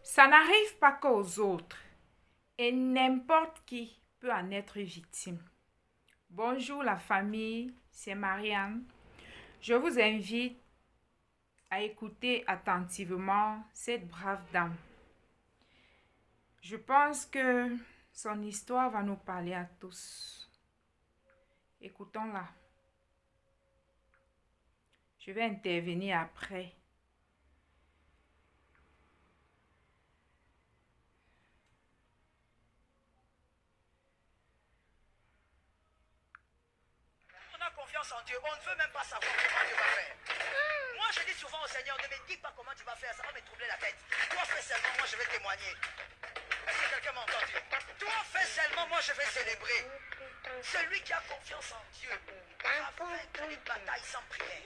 Ça n'arrive pas qu'aux autres et n'importe qui peut en être victime. Bonjour la famille, c'est Marianne. Je vous invite à écouter attentivement cette brave dame. Je pense que son histoire va nous parler à tous. Écoutons-la. Je vais intervenir après. On a confiance en Dieu, on ne veut même pas savoir comment Dieu va faire. Moi, je dis souvent au Seigneur, ne me dis pas comment tu vas faire, ça va me troubler la tête. Toi, fais seulement, moi, je vais témoigner. Est-ce que quelqu'un m'entend dire? Toi, fais seulement, moi, je vais célébrer. Celui qui a confiance en Dieu va vaincre les batailles sans prière.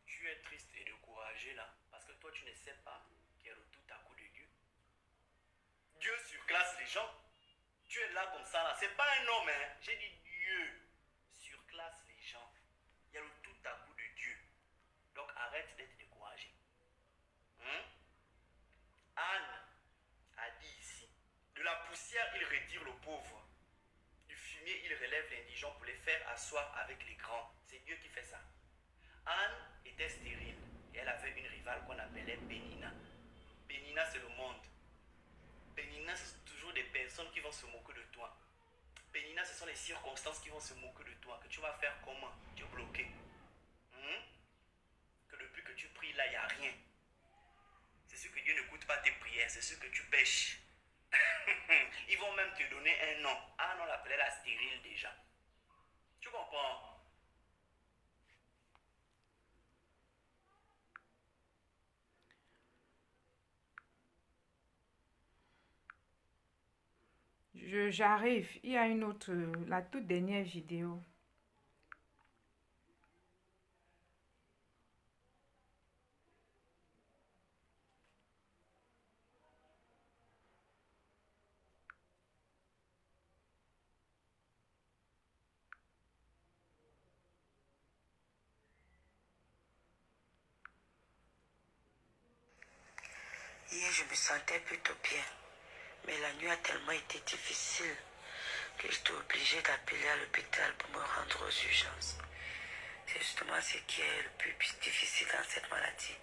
Tu es triste et découragé là, parce que toi tu ne sais pas quel est le tout à coup de Dieu. Dieu surclasse les gens. Tu es là comme ça là, c'est pas un homme, hein. J'ai dit Dieu surclasse les gens. Il y a le tout à coup de Dieu. Donc arrête d'être découragé. Hein? Anne a dit ici, de la poussière il retire le pauvre. Du fumier il relève l'indigent pour les faire asseoir avec les grands. C'est Dieu qui fait ça. Anne était stérile et elle avait une rivale qu'on appelait Pénina. Pénina, c'est le monde. Pénina, c'est toujours des personnes qui vont se moquer de toi. Pénina, ce sont les circonstances qui vont se moquer de toi. Que tu vas faire comment? Tu es bloqué. Que depuis que tu pries, là, il n'y a rien. C'est sûr que Dieu n'écoute pas tes prières. C'est sûr que tu pêches. Ils vont même te donner un nom. Anne, on l'appelait la stérile déjà. Tu comprends? J'arrive. Il y a une autre, la toute dernière vidéo. Hier, je me sentais plutôt bien, mais la nuit a tellement été difficile que j'étais obligée d'appeler à l'hôpital pour me rendre aux urgences. C'est justement ce qui est le plus difficile dans cette maladie.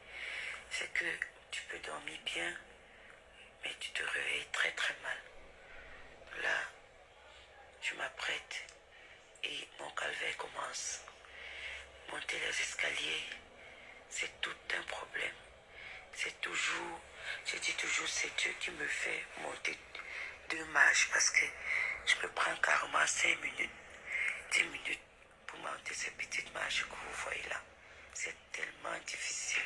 C'est que tu peux dormir bien, mais tu te réveilles très très mal. Là, je m'apprête et mon calvaire commence. Monter les escaliers, c'est tout un problème. C'est toujours, je dis toujours, c'est Dieu qui me fait monter 2 marches parce que je me prends carrément 5 minutes, 10 minutes pour monter ces petites marches que vous voyez là. C'est tellement difficile.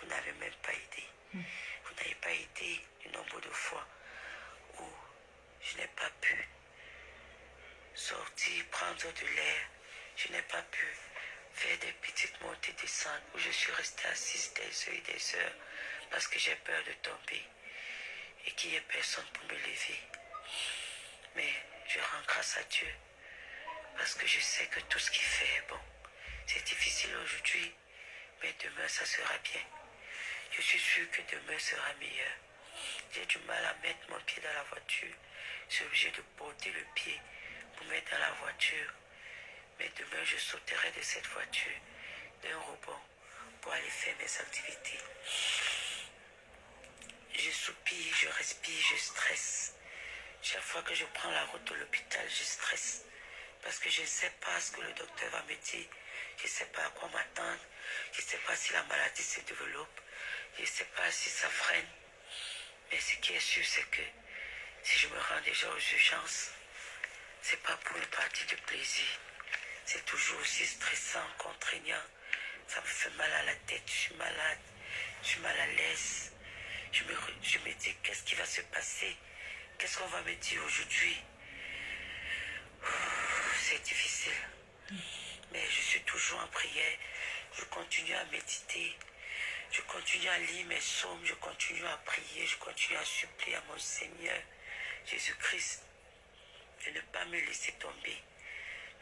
Vous n'avez même pas idée. Vous n'avez pas idée du nombre de fois où je n'ai pas pu sortir, prendre de l'air. Je n'ai pas pu faire des petites montées descentes où je suis restée assise des heures et des heures parce que j'ai peur de tomber et qu'il n'y ait personne pour me lever. Mais je rends grâce à Dieu parce que je sais que tout ce qu'il fait est bon. C'est difficile aujourd'hui, mais demain ça sera bien. Je suis sûre que demain sera meilleur. J'ai du mal à mettre mon pied dans la voiture. Je suis obligée de porter le pied pour mettre dans la voiture. Mais demain, je sauterai de cette voiture d'un rebond pour aller faire mes activités. Je soupire, je respire, je stresse. Chaque fois que je prends la route de l'hôpital, je stresse. Parce que je ne sais pas ce que le docteur va me dire. Je ne sais pas à quoi m'attendre. Je ne sais pas si la maladie se développe. Je ne sais pas si ça freine. Mais ce qui est sûr, c'est que si je me rends déjà aux urgences, c'est pas pour une partie de plaisir. C'est toujours aussi stressant, contraignant. Ça me fait mal à la tête, je suis malade, je suis mal à l'aise. Je me dis, qu'est-ce qui va se passer? Qu'est-ce qu'on va me dire aujourd'hui? C'est difficile. Mais je suis toujours en prière. Je continue à méditer. Je continue à lire mes psaumes. Je continue à prier. Je continue à supplier à mon Seigneur Jésus-Christ de ne pas me laisser tomber.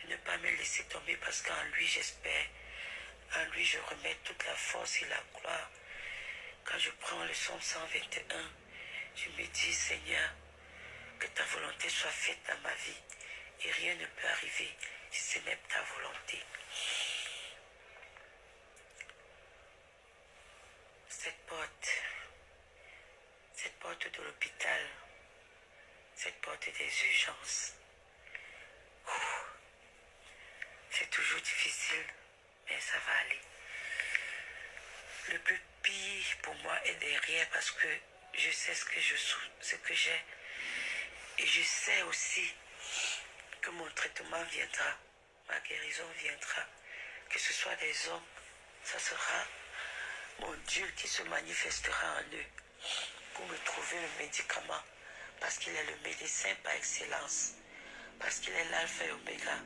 De ne pas me laisser tomber parce qu'en lui, j'espère. En lui, je remets toute la force et la gloire. Quand je prends le psaume 121, je me dis, Seigneur, que ta volonté soit faite dans ma vie. Et rien ne peut arriver si ce n'est ta volonté. Cette porte de l'hôpital, cette porte des urgences, c'est toujours difficile, mais ça va aller. Le plus pire pour moi est derrière parce que je sais ce que j'ai. Et je sais aussi que mon traitement viendra, ma guérison viendra. Que ce soit des hommes, ça sera mon Dieu qui se manifestera en eux pour me trouver le médicament. Parce qu'il est le médecin par excellence. Parce qu'il est l'alpha et oméga.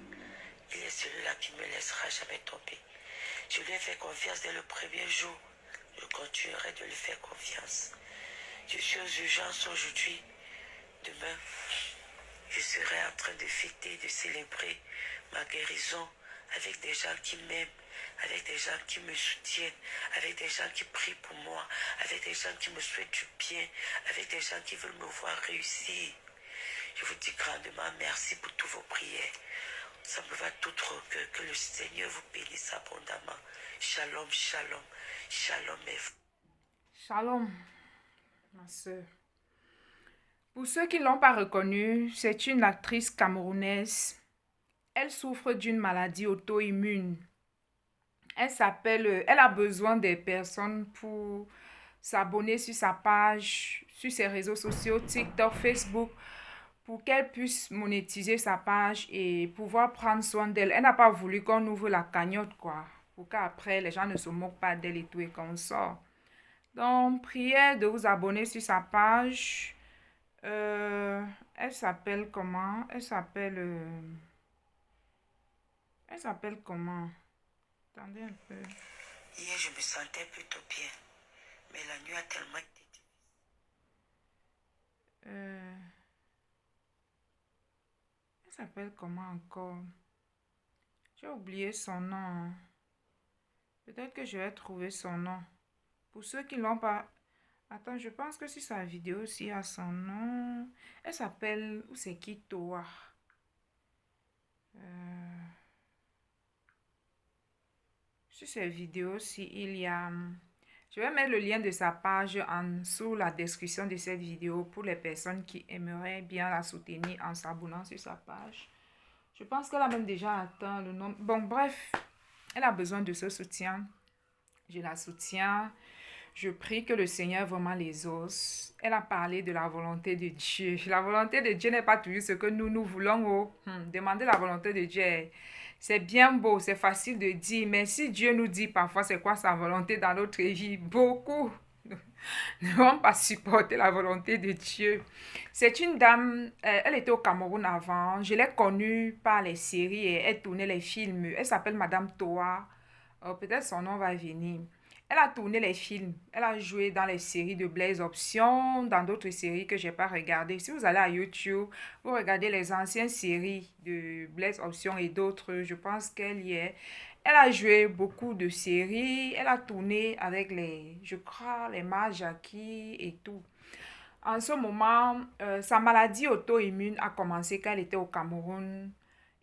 Il est celui-là qui ne me laissera jamais tomber. Je lui ai fait confiance dès le premier jour. Je continuerai de lui faire confiance. Je suis aux urgences aujourd'hui. Demain, je serai en train de fêter, de célébrer ma guérison avec des gens qui m'aiment, avec des gens qui me soutiennent, avec des gens qui prient pour moi, avec des gens qui me souhaitent du bien, avec des gens qui veulent me voir réussir. Je vous dis grandement merci pour toutes vos prières. Ça me va tout trop que le Seigneur vous bénisse abondamment. Shalom, shalom, shalom. Shalom, ma soeur. Pour ceux qui ne l'ont pas reconnue, c'est une actrice camerounaise. Elle souffre d'une maladie auto-immune. Elle a besoin des personnes pour s'abonner sur sa page, sur ses réseaux sociaux, TikTok, Facebook, pour qu'elle puisse monétiser sa page et pouvoir prendre soin d'elle. Elle n'a pas voulu qu'on ouvre la cagnotte, quoi, pour qu'après, les gens ne se moquent pas d'elle et tout et qu'on sort. Donc, priez de vous abonner sur sa page. Elle s'appelle comment? Elle s'appelle comment? Attendez un peu. Hier, je me sentais plutôt bien. Mais la nuit a tellement été difficile. Elle s'appelle comment encore? J'ai oublié son nom. Peut-être que je vais trouver son nom. Pour ceux qui ne l'ont pas... Attends, je pense que sur sa vidéo aussi a son nom. Elle s'appelle... Où c'est qui Toa? Sur ses vidéos aussi, il y a... Je vais mettre le lien de sa page sous la description de cette vidéo pour les personnes qui aimeraient bien la soutenir en s'abonnant sur sa page. Je pense qu'elle a même déjà atteint le nombre. Bon, bref, elle a besoin de ce soutien. Je la soutiens. Je prie que le Seigneur vraiment les ose. Elle a parlé de la volonté de Dieu. La volonté de Dieu n'est pas toujours ce que nous voulons. Oh. Demander la volonté de Dieu, c'est bien beau, c'est facile de dire. Mais si Dieu nous dit parfois c'est quoi sa volonté dans notre vie, beaucoup ne vont pas supporter la volonté de Dieu. C'est une dame, elle était au Cameroun avant. Je l'ai connue par les séries et elle tournait les films. Elle s'appelle Madame Toa. Peut-être son nom va venir. Elle a tourné les films. Elle a joué dans les séries de Blaise Option, dans d'autres séries que je n'ai pas regardées. Si vous allez à YouTube, vous regardez les anciennes séries de Blaise Option et d'autres, je pense qu'elle y est. Elle a joué beaucoup de séries. Elle a tourné avec je crois, les Jackie et tout. En ce moment, sa maladie auto-immune a commencé quand elle était au Cameroun.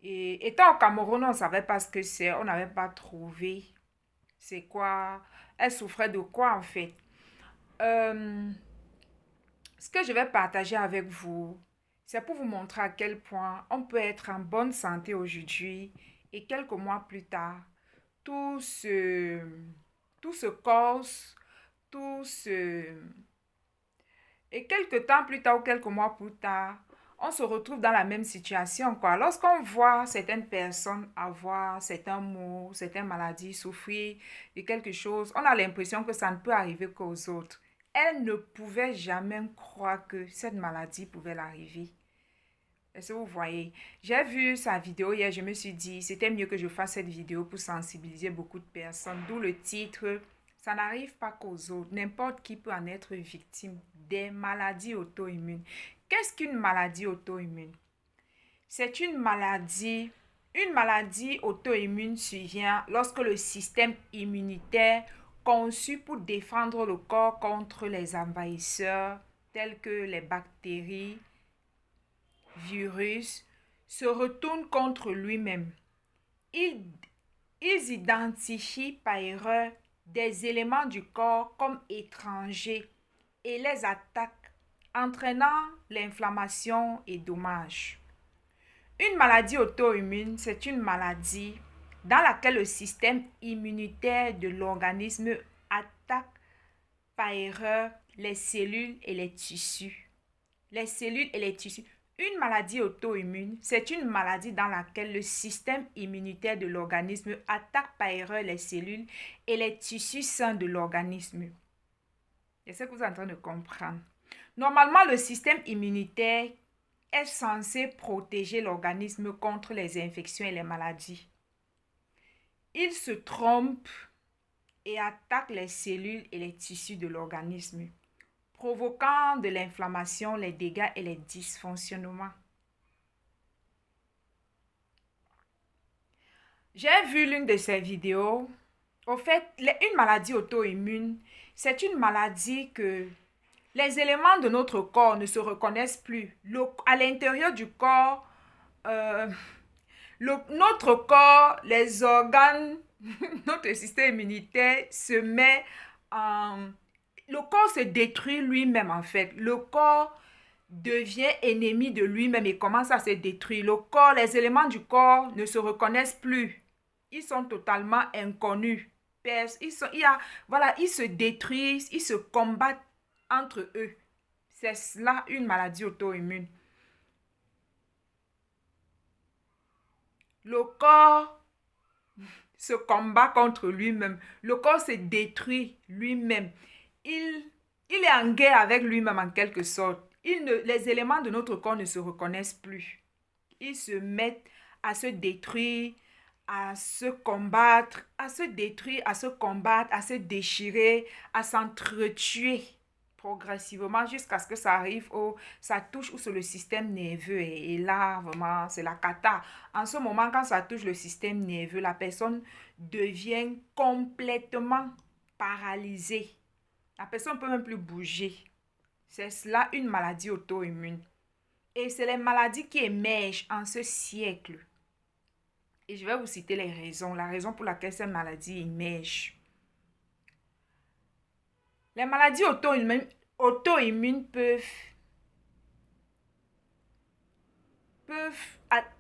Et étant au Cameroun, on ne savait pas ce que c'est. On n'avait pas trouvé c'est quoi. Elle souffrait de quoi en fait. Ce que je vais partager avec vous, c'est pour vous montrer à quel point on peut être en bonne santé aujourd'hui et quelques mois plus tard, tout se corse, et quelques temps plus tard ou quelques mois plus tard, on se retrouve dans la même situation, quoi. Lorsqu'on voit certaines personnes avoir certains maux, certaines maladies, souffrir de quelque chose, on a l'impression que ça ne peut arriver qu'aux autres. Elle ne pouvait jamais croire que cette maladie pouvait l'arriver. Est-ce que vous voyez? J'ai vu sa vidéo hier, je me suis dit, c'était mieux que je fasse cette vidéo pour sensibiliser beaucoup de personnes. D'où le titre, ça n'arrive pas qu'aux autres. N'importe qui peut en être victime des maladies auto-immunes. Qu'est-ce qu'une maladie auto-immune? c'est une maladie. Une maladie auto-immune survient lorsque le système immunitaire conçu pour défendre le corps contre les envahisseurs tels que les bactéries, virus, se retourne contre lui-même. Ils identifient par erreur des éléments du corps comme étrangers et les attaquent, entraînant l'inflammation et dommages. Une maladie auto-immune, c'est une maladie dans laquelle le système immunitaire de l'organisme attaque par erreur les cellules et les tissus. Les cellules et les tissus. Une maladie auto-immune, c'est une maladie dans laquelle le système immunitaire de l'organisme attaque par erreur les cellules et les tissus sains de l'organisme. C'est ce que vous êtes en train de comprendre. Normalement, le système immunitaire est censé protéger l'organisme contre les infections et les maladies. Il se trompe et attaque les cellules et les tissus de l'organisme, provoquant de l'inflammation, les dégâts et les dysfonctionnements. J'ai vu l'une de ces vidéos. Au fait, une maladie auto-immune, c'est une maladie que les éléments de notre corps ne se reconnaissent plus. À l'intérieur du corps, notre corps, les organes, notre système immunitaire se met en... Le corps se détruit lui-même en fait. Le corps devient ennemi de lui-même et commence à se détruire. Le corps, les éléments du corps ne se reconnaissent plus. Ils sont totalement inconnus. Ils se détruisent, ils se combattent entre eux. C'est cela une maladie auto-immune. Le corps se combat contre lui-même. Le corps se détruit lui-même. Il est en guerre avec lui-même en quelque sorte. Les éléments de notre corps ne se reconnaissent plus. Ils se mettent à se détruire, à se combattre, à se détruire, à se combattre, à se déchirer, à s'entretuer progressivement jusqu'à ce que ça touche sur le système nerveux et là vraiment c'est la cata. En ce moment quand ça touche le système nerveux, la personne devient complètement paralysée. La personne ne peut même plus bouger. C'est cela une maladie auto-immune. Et c'est les maladies qui émergent en ce siècle. Et je vais vous citer les raisons, la raison pour laquelle ces maladies émergent. Les maladies auto-immunes peuvent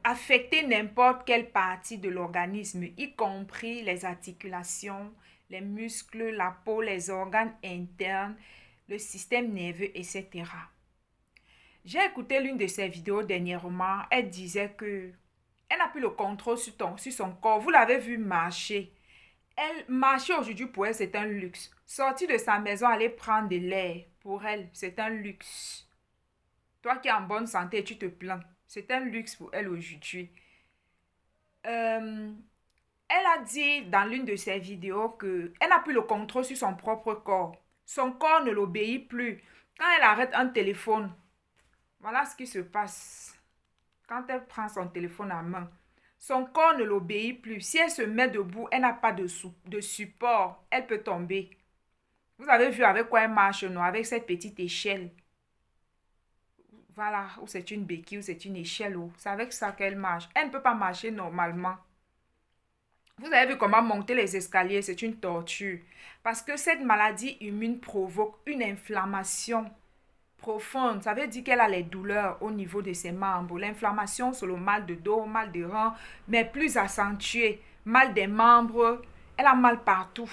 affecter n'importe quelle partie de l'organisme, y compris les articulations, les muscles, la peau, les organes internes, le système nerveux, etc. J'ai écouté l'une de ses vidéos dernièrement. Elle disait que elle n'a plus le contrôle sur son corps. Vous l'avez vu marcher. Marcher aujourd'hui pour elle, c'est un luxe. Sortir de sa maison, aller prendre de l'air, pour elle, c'est un luxe. Toi qui es en bonne santé, tu te plains. C'est un luxe pour elle aujourd'hui. Elle a dit dans l'une de ses vidéos qu'elle n'a plus le contrôle sur son propre corps. Son corps ne l'obéit plus. Quand elle arrête un téléphone, voilà ce qui se passe. Quand elle prend son téléphone en main, son corps ne l'obéit plus. Si elle se met debout, elle n'a pas de support. Elle peut tomber. Vous avez vu avec quoi elle marche, non? Avec cette petite échelle. Voilà, ou c'est une béquille, ou c'est une échelle. C'est avec ça qu'elle marche. Elle ne peut pas marcher normalement. Vous avez vu comment monter les escaliers, c'est une torture. Parce que cette maladie immune provoque une inflammation profonde. Ça veut dire qu'elle a les douleurs au niveau de ses membres. L'inflammation, c'est le mal de dos, mal de rein, mais plus accentué. Mal des membres, elle a mal partout.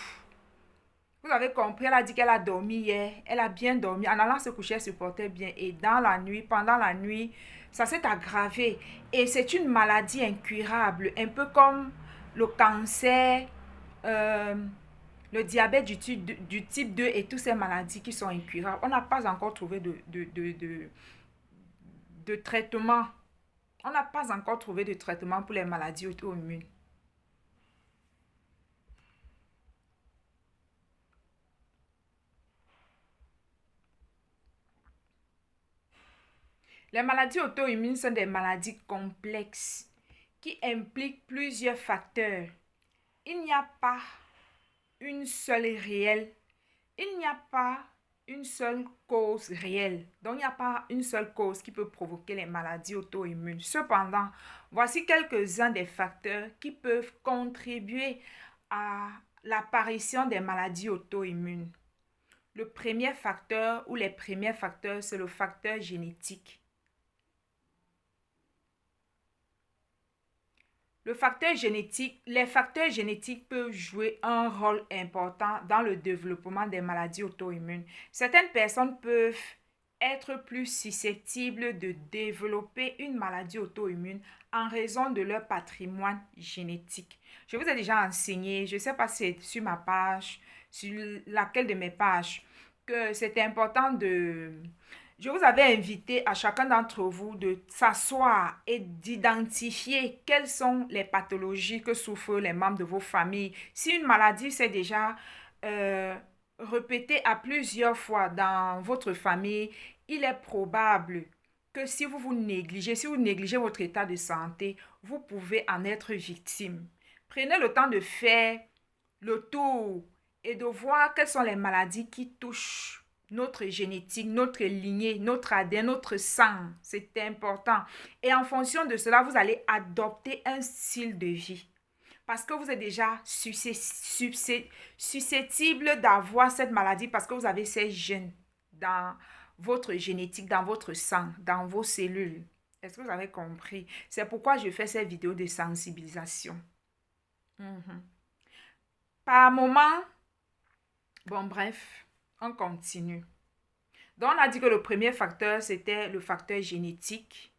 Vous avez compris, elle a dit qu'elle a dormi hier. Elle a bien dormi. En allant se coucher, elle se portait bien. Et dans la nuit, pendant la nuit, ça s'est aggravé. Et c'est une maladie incurable. Un peu comme le cancer, le diabète du type 2 et toutes ces maladies qui sont incurables. On n'a pas encore trouvé de traitement. On n'a pas encore trouvé de traitement pour les maladies auto-immunes. Les maladies auto-immunes sont des maladies complexes qui impliquent plusieurs facteurs. Il n'y a pas une seule réelle, il n'y a pas une seule cause réelle. Donc, il n'y a pas une seule cause qui peut provoquer les maladies auto-immunes. Cependant, voici quelques-uns des facteurs qui peuvent contribuer à l'apparition des maladies auto-immunes. Le premier facteur ou les premiers facteurs, c'est le facteur génétique. Les facteurs génétiques peuvent jouer un rôle important dans le développement des maladies auto-immunes. Certaines personnes peuvent être plus susceptibles de développer une maladie auto-immune en raison de leur patrimoine génétique. Je vous ai déjà enseigné, je ne sais pas si c'est sur ma page, sur laquelle de mes pages, que c'est important de... Je vous avais invité à chacun d'entre vous de s'asseoir et d'identifier quelles sont les pathologies que souffrent les membres de vos familles. Si une maladie s'est déjà répétée à plusieurs fois dans votre famille, il est probable que si vous négligez votre état de santé, vous pouvez en être victime. Prenez le temps de faire le tour et de voir quelles sont les maladies qui touchent notre génétique, notre lignée, notre ADN, notre sang. C'est important. Et en fonction de cela, vous allez adopter un style de vie. Parce que vous êtes déjà susceptible d'avoir cette maladie parce que vous avez ces gènes dans votre génétique, dans votre sang, dans vos cellules. Est-ce que vous avez compris? C'est pourquoi je fais ces vidéos de sensibilisation. Par moment, bon bref, on continue. Donc, on a dit que le premier facteur, c'était le facteur génétique.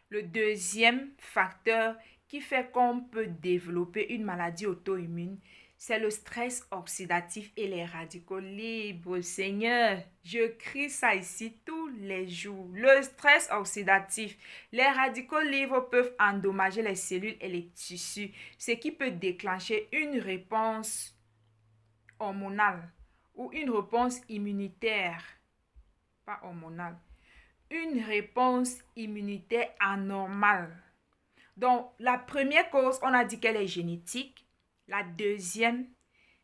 Le deuxième facteur qui fait qu'on peut développer une maladie auto-immune, c'est le stress oxydatif et les radicaux libres. Seigneur, je crie ça ici tous les jours. Le stress oxydatif, les radicaux libres peuvent endommager les cellules et les tissus, ce qui peut déclencher une réponse hormonale ou une réponse immunitaire, pas hormonale, une réponse immunitaire anormale. Donc, la première cause, on a dit qu'elle est génétique. La deuxième,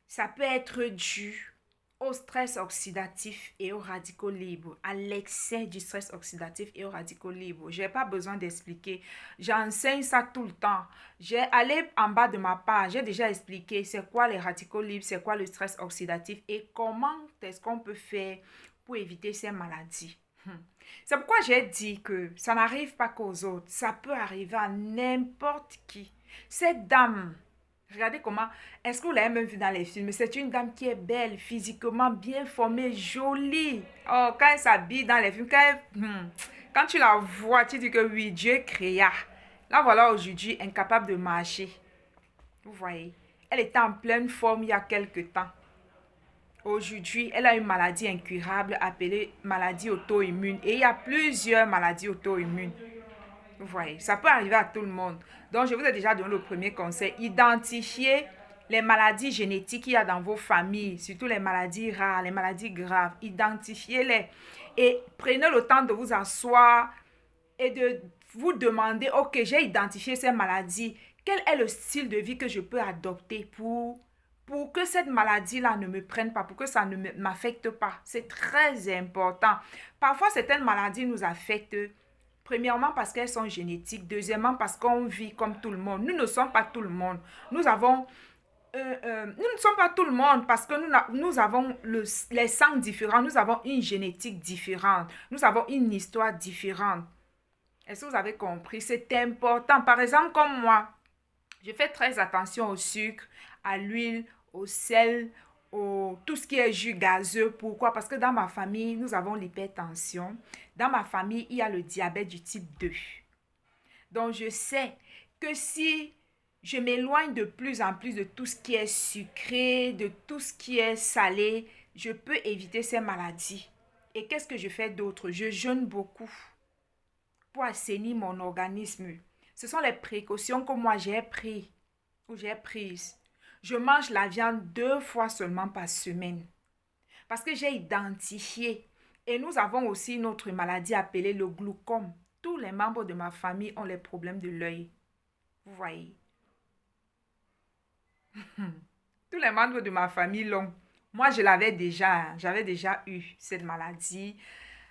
ça peut être dû au stress oxydatif et aux radicaux libres, à l'excès du stress oxydatif et aux radicaux libres. Je n'ai pas besoin d'expliquer. J'enseigne ça tout le temps. J'ai allé en bas de ma page, j'ai déjà expliqué c'est quoi les radicaux libres, c'est quoi le stress oxydatif et comment est-ce qu'on peut faire pour éviter ces maladies. C'est pourquoi j'ai dit que ça n'arrive pas qu'aux autres. Ça peut arriver à n'importe qui. Cette dame, regardez comment, est-ce que vous l'avez même vu dans les films? C'est une dame qui est belle, physiquement bien formée, jolie. Oh, quand elle s'habille dans les films, quand tu la vois, tu dis que oui, Dieu créa. Là, voilà aujourd'hui, incapable de marcher. Vous voyez, elle était en pleine forme il y a quelque temps. Aujourd'hui, elle a une maladie incurable appelée maladie auto-immune. Et il y a plusieurs maladies auto-immunes. Vous voyez, ça peut arriver à tout le monde. Donc, je vous ai déjà donné le premier conseil. Identifiez les maladies génétiques qu'il y a dans vos familles, surtout les maladies rares, les maladies graves. Identifiez-les et prenez le temps de vous asseoir et de vous demander, ok, j'ai identifié ces maladies. Quel est le style de vie que je peux adopter pour que cette maladie-là ne me prenne pas, pour que ça ne m'affecte pas? C'est très important. Parfois, certaines maladies nous affectent. Premièrement, parce qu'elles sont génétiques. Deuxièmement, parce qu'on vit comme tout le monde. Nous ne sommes pas tout le monde. Nous ne sommes pas tout le monde parce que nous avons les sangs différents. Nous avons une génétique différente. Nous avons une histoire différente. Est-ce que vous avez compris? C'est important. Par exemple, comme moi, je fais très attention au sucre, à l'huile, au sel, tout ce qui est jus gazeux. Pourquoi? Parce que dans ma famille, nous avons l'hypertension. Dans ma famille, il y a le diabète du type 2. Donc, je sais que si je m'éloigne de plus en plus de tout ce qui est sucré, de tout ce qui est salé, je peux éviter ces maladies. Et qu'est-ce que je fais d'autre? Je jeûne beaucoup pour assainir mon organisme. Ce sont les précautions que moi j'ai prises. Je mange la viande 2 fois seulement par semaine. Parce que j'ai identifié Et nous avons aussi une autre maladie appelée le glaucome. Tous les membres de ma famille ont les problèmes de l'œil. Vous voyez. Tous les membres de ma famille l'ont. Moi, je l'avais déjà. J'avais déjà eu cette maladie.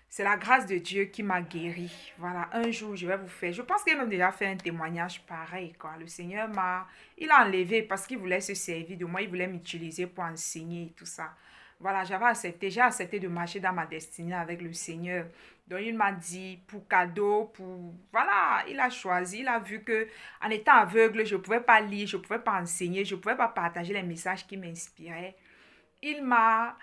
C'est la grâce de Dieu qui m'a guéri. Voilà, un jour, je vais vous faire. Je pense qu'il m'a déjà fait un témoignage pareil, quoi. Le Seigneur il a enlevé parce qu'il voulait se servir de moi. Il voulait m'utiliser pour enseigner et tout ça. Voilà, j'ai accepté de marcher dans ma destinée avec le Seigneur. Donc, il m'a dit, pour cadeau, voilà, il a choisi, il a vu que en étant aveugle, je ne pouvais pas lire, je ne pouvais pas enseigner, je ne pouvais pas partager les messages qui m'inspiraient. Il m'a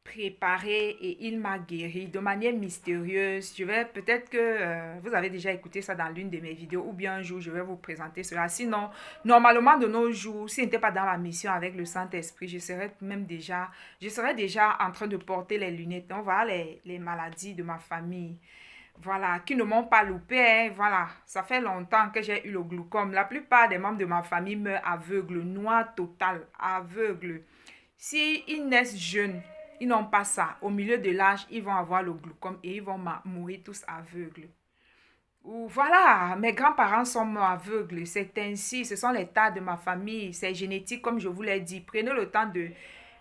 préparé et il m'a guéri de manière mystérieuse. Peut-être que vous avez déjà écouté ça dans l'une de mes vidéos ou bien un jour je vais vous présenter cela. Sinon, normalement de nos jours, si je n'étais pas dans ma mission avec le Saint-Esprit, je serais déjà en train de porter les lunettes. Donc voilà les maladies de ma famille. Voilà, qui ne m'ont pas loupé, hein. Voilà, ça fait longtemps que j'ai eu le glaucome. La plupart des membres de ma famille meurent aveugles, noirs total, aveugles. Si ils naissent jeunes, ils n'ont pas ça. Au milieu de l'âge, ils vont avoir le glaucome et ils vont mourir tous aveugles. Ou voilà, mes grands-parents sont morts aveugles. C'est ainsi, ce sont les tares de ma famille. C'est génétique, comme je vous l'ai dit. Prenez le temps de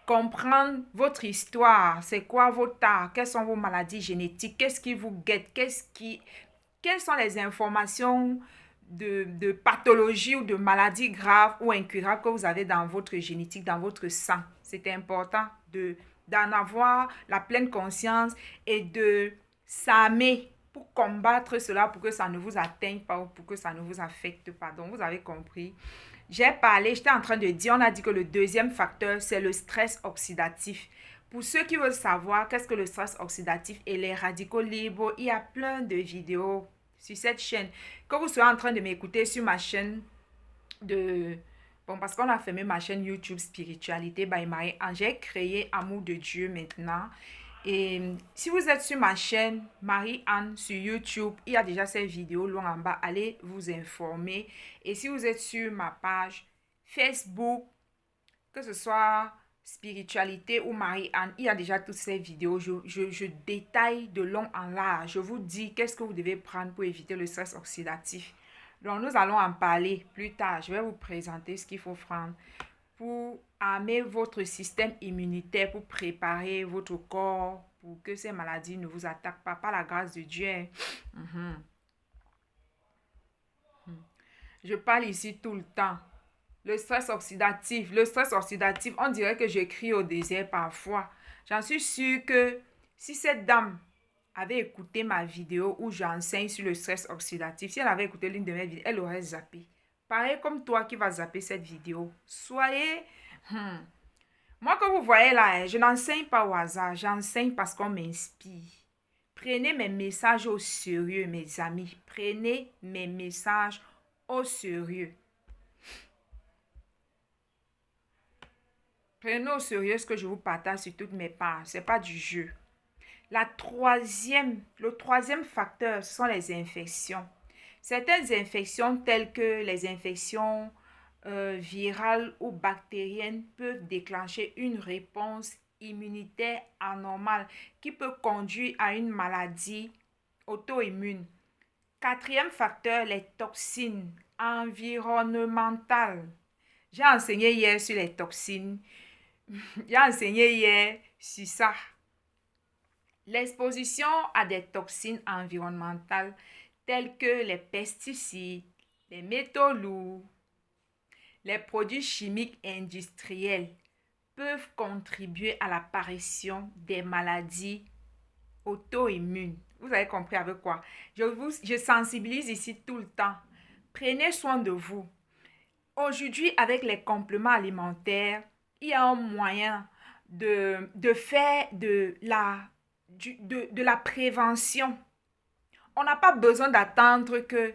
comprendre votre histoire. C'est quoi vos tares? Quelles sont vos maladies génétiques? Qu'est-ce qui vous guette? Quelles sont les informations de pathologie ou de maladies graves ou incurables que vous avez dans votre génétique, dans votre sang? C'est important d'en avoir la pleine conscience et de s'armer pour combattre cela, pour que ça ne vous atteigne pas ou pour que ça ne vous affecte pas. Donc, vous avez compris. J'étais en train de dire, on a dit que le deuxième facteur, c'est le stress oxydatif. Pour ceux qui veulent savoir qu'est-ce que le stress oxydatif et les radicaux libres, il y a plein de vidéos sur cette chaîne. Que vous soyez en train de m'écouter sur ma chaîne parce qu'on a fermé ma chaîne YouTube Spiritualité by Marie-Anne. J'ai créé Amour de Dieu maintenant. Et si vous êtes sur ma chaîne Marie-Anne sur YouTube, il y a déjà ces vidéos loin en bas. Allez vous informer. Et si vous êtes sur ma page Facebook, que ce soit Spiritualité ou Marie-Anne, il y a déjà toutes ces vidéos. Je détaille de long en large. Je vous dis qu'est-ce que vous devez prendre pour éviter le stress oxydatif. Donc, nous allons en parler plus tard. Je vais vous présenter ce qu'il faut prendre pour armer votre système immunitaire, pour préparer votre corps, pour que ces maladies ne vous attaquent pas, par la grâce de Dieu. Je parle ici tout le temps. Le stress oxydatif, on dirait que je crie au désert parfois. J'en suis sûre que si cette dame avait écouté ma vidéo où j'enseigne sur le stress oxydatif, si elle avait écouté l'une de mes vidéos, elle aurait zappé. Pareil comme toi qui vas zapper cette vidéo. Soyez... Moi que vous voyez là, je n'enseigne pas au hasard, j'enseigne parce qu'on m'inspire. Prenez mes messages au sérieux, mes amis. Prenez mes messages au sérieux. Prenez au sérieux ce que je vous partage sur toutes mes pages. Ce n'est pas du jeu. Le troisième facteur, ce sont les infections. Certaines infections telles que les infections virales ou bactériennes peuvent déclencher une réponse immunitaire anormale qui peut conduire à une maladie auto-immune. Quatrième facteur, les toxines environnementales. J'ai enseigné hier sur les toxines. J'ai enseigné hier sur ça. L'exposition à des toxines environnementales telles que les pesticides, les métaux lourds, les produits chimiques industriels peuvent contribuer à l'apparition des maladies auto-immunes. Vous avez compris avec quoi? Je sensibilise ici tout le temps. Prenez soin de vous. Aujourd'hui, avec les compléments alimentaires, il y a un moyen de faire de la prévention. On n'a pas besoin d'attendre que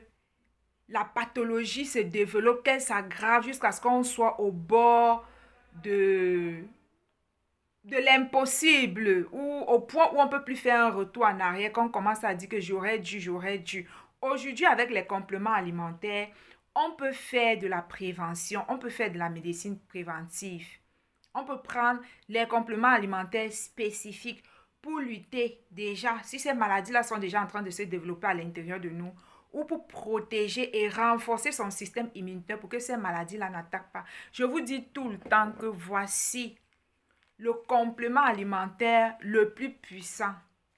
la pathologie se développe, qu'elle s'aggrave jusqu'à ce qu'on soit au bord de l'impossible ou au point où on ne peut plus faire un retour en arrière, qu'on commence à dire que j'aurais dû. Aujourd'hui, avec les compléments alimentaires, on peut faire de la prévention, on peut faire de la médecine préventive. On peut prendre les compléments alimentaires spécifiques pour lutter déjà, si ces maladies-là sont déjà en train de se développer à l'intérieur de nous, ou pour protéger et renforcer son système immunitaire pour que ces maladies-là n'attaquent pas. Je vous dis tout le temps que voici le complément alimentaire le plus puissant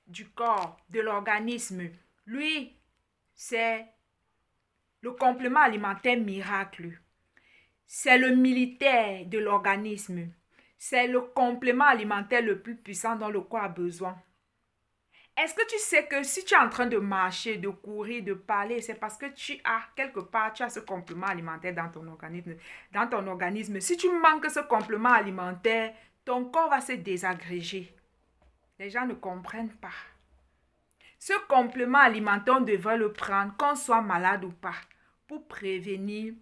du corps, de l'organisme. Lui, c'est le complément alimentaire miracle. C'est le militaire de l'organisme. C'est le complément alimentaire le plus puissant dont le corps a besoin. Est-ce que tu sais que si tu es en train de marcher, de courir, de parler, c'est parce que quelque part, tu as ce complément alimentaire dans ton organisme. Dans ton organisme, si tu manques ce complément alimentaire, ton corps va se désagréger. Les gens ne comprennent pas. Ce complément alimentaire, on devrait le prendre, qu'on soit malade ou pas, pour prévenir,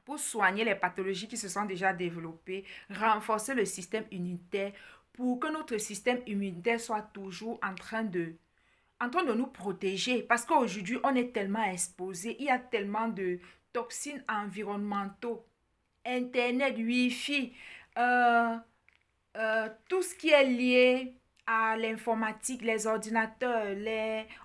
pour soigner les pathologies qui se sont déjà développées, renforcer le système immunitaire, pour que notre système immunitaire soit toujours en train de nous protéger. Parce qu'aujourd'hui, on est tellement exposé, il y a tellement de toxines environnementaux, Internet, Wi-Fi, tout ce qui est lié à l'informatique, les ordinateurs,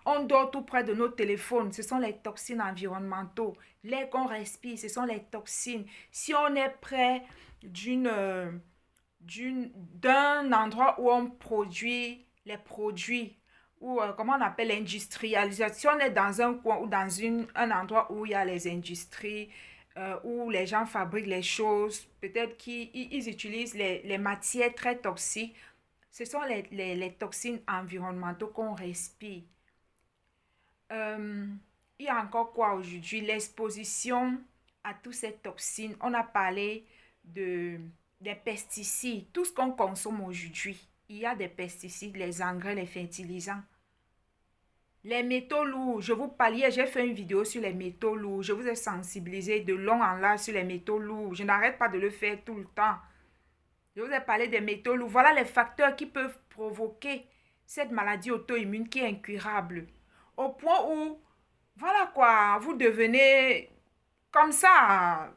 on dort tout près de nos téléphones, ce sont les toxines environnementaux. L'air qu'on respire, ce sont les toxines. Si on est près d'un endroit où on produit les produits, ou comment on appelle l'industrialisation, si on est dans un coin ou dans un endroit où il y a les industries, où les gens fabriquent les choses, peut-être qu'ils utilisent les matières très toxiques, ce sont les toxines environnementaux qu'on respire. Il y a encore quoi aujourd'hui? L'exposition à toutes ces toxines. On a parlé des pesticides. Tout ce qu'on consomme aujourd'hui, il y a des pesticides, les engrais, les fertilisants. Les métaux lourds, je vous parlais, j'ai fait une vidéo sur les métaux lourds. Je vous ai sensibilisé de long en large sur les métaux lourds. Je n'arrête pas de le faire tout le temps. Je vous ai parlé des métaux lourds. Voilà les facteurs qui peuvent provoquer cette maladie auto-immune qui est incurable. Au point où, voilà quoi, vous devenez comme ça.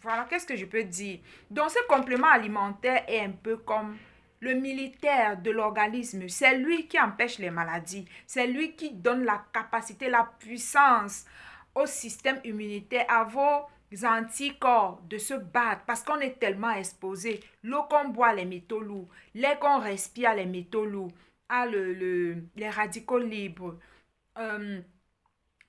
Voilà, qu'est-ce que je peux dire? Donc, ce complément alimentaire est un peu comme le militaire de l'organisme. C'est lui qui empêche les maladies. C'est lui qui donne la capacité, la puissance au système immunitaire, à vos anticorps de se battre parce qu'on est tellement exposé. L'eau qu'on boit, les métaux lourds. L'air qu'on respire, les métaux lourds. Les radicaux libres.